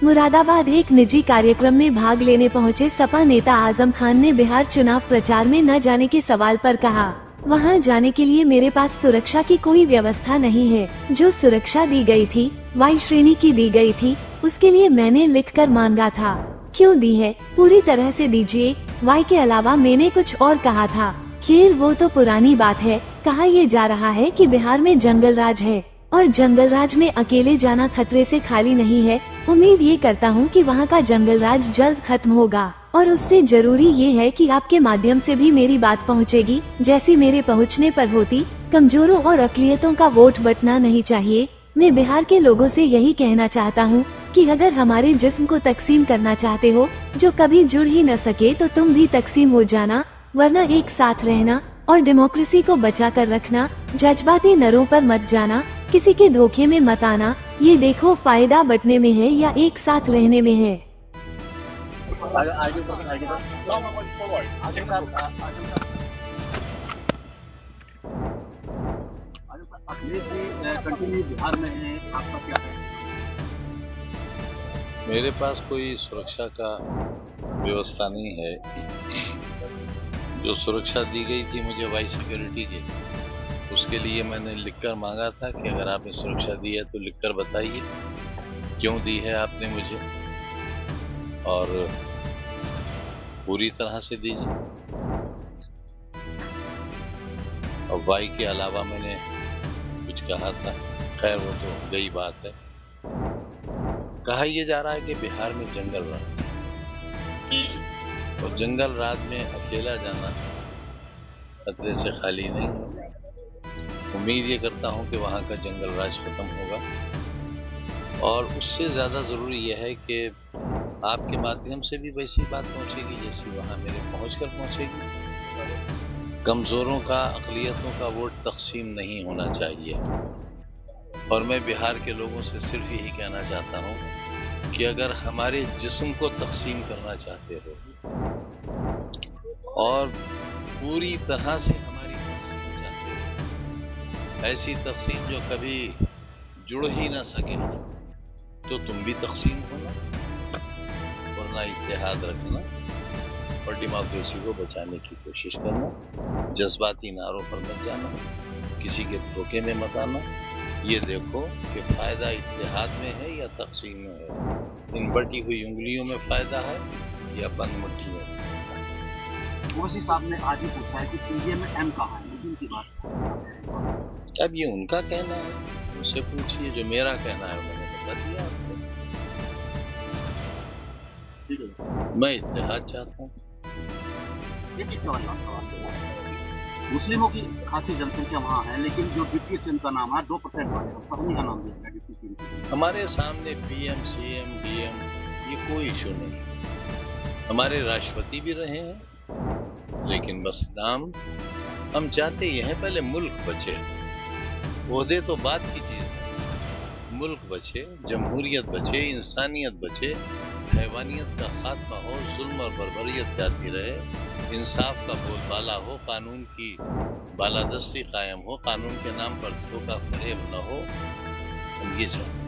मुरादाबाद एक निजी कार्यक्रम में भाग लेने पहुंचे सपा नेता आजम खान ने बिहार चुनाव प्रचार में न जाने के सवाल पर कहा, वहां जाने के लिए मेरे पास सुरक्षा की कोई व्यवस्था नहीं है। जो सुरक्षा दी गई थी वाई श्रेणी की दी गई थी, उसके लिए मैंने लिखकर मांगा था। क्यों दी है? पूरी तरह से दीजिए। वाई के अलावा मैंने कुछ और कहा था। खैर वो तो पुरानी बात है। कहा यह जा रहा है कि बिहार में जंगल राज है और जंगल राज में अकेले जाना खतरे से खाली नहीं है। उम्मीद ये करता हूँ कि वहाँ का जंगल राज जल्द खत्म होगा और उससे जरूरी ये है कि आपके माध्यम से भी मेरी बात पहुँचेगी, जैसी मेरे पहुँचने पर होती। कमजोरों और अकलियतों का वोट बंटना नहीं चाहिए। मैं बिहार के लोगों से यही कहना चाहता हूँ कि अगर हमारे जिस्म को तकसीम करना चाहते हो, जो कभी जुड़ ही न सके, तो तुम भी तकसीम हो जाना, वरना एक साथ रहना और डेमोक्रेसी को बचा कर रखना। जज्बाती नरों पर मत जाना, किसी के धोखे में मत आना। ये देखो फायदा बंटने में है या एक साथ रहने में है। अखिलेश जी कंटिन्यू बिहार में है, आपका क्या है? मेरे पास कोई सुरक्षा का व्यवस्था नहीं है। जो सुरक्षा दी गई थी मुझे वाई सिक्योरिटी की, उसके लिए मैंने लिखकर मांगा था कि अगर आपने सुरक्षा दी है तो लिखकर बताइए क्यों दी है आपने मुझे, और पूरी तरह से दीजिए। और वाई के अलावा मैंने कुछ कहा था, खैर वो तो गई बात है। कहा यह जा रहा है कि बिहार में जंगल राज और जंगल राज में अकेला जाना खतरे से खाली नहीं है। उम्मीद ये करता हूं कि वहां का जंगल राज खत्म होगा और उससे ज़्यादा ज़रूरी यह है कि आपके माध्यम से भी वैसी बात पहुंचेगी जैसी वहां मेरे पहुंचकर पहुंचेगी। कमज़ोरों का, अक़लियतों का वोट तक़सीम नहीं होना चाहिए। और मैं बिहार के लोगों से सिर्फ यही कहना चाहता हूं कि अगर हमारे जिस्म को तक़सीम करना चाहते हो और पूरी तरह से हमारी तक़सीम चाहते हो, ऐसी तक़सीम जो कभी जुड़ ही ना सके, तो तुम भी तक़सीम होना, वरना इत्तेहाद रखना और डेमोक्रेसी को बचाने की कोशिश करना। जज्बाती नारों पर मत जाना, किसी के धोखे में मत आना। ये देखो कि फ़ायदा इत्तेहाद में है या तक़सीम में है। इन बटी हुई उंगलियों में फ़ायदा है या बंद मुट्ठियों में। ओवैसी साहब ने आज ही पूछा है कि पीजीए में एम कहाँ है, मुस्लिम की बात। अब ये उनका कहना है, उनसे पूछिए। जो मेरा कहना है मैंने बता दिया आपको। ठीक है, मैं इत्तेहाद चाहता हूँ। ये सवाल है। मुस्लिमों की खासी जनसंख्या वहाँ है, लेकिन जो डिप्टी सीएम का नाम है 2% वाले सहनी का नाम दिया गया डिप्टी सीएम। हमारे सामने पीएम, सीएम, डीएम ये कोई इशू नहीं। हमारे राष्ट्रपति भी रहे हैं, लेकिन बस नाम। हम चाहते ये हैं पहले मुल्क बचे। ओहदे तो बात की चीज़ है। मुल्क बचे, जमहूरियत बचे, इंसानियत बचे, हैवानियत का खात्मा हो, जुल्म और बर्बरियत जाती रहे, इंसाफ का बोलबाला हो, कानून की बालादस्ती कायम हो, कानून के नाम पर धोखा फरेब न हो। हम ये चाहते हैं।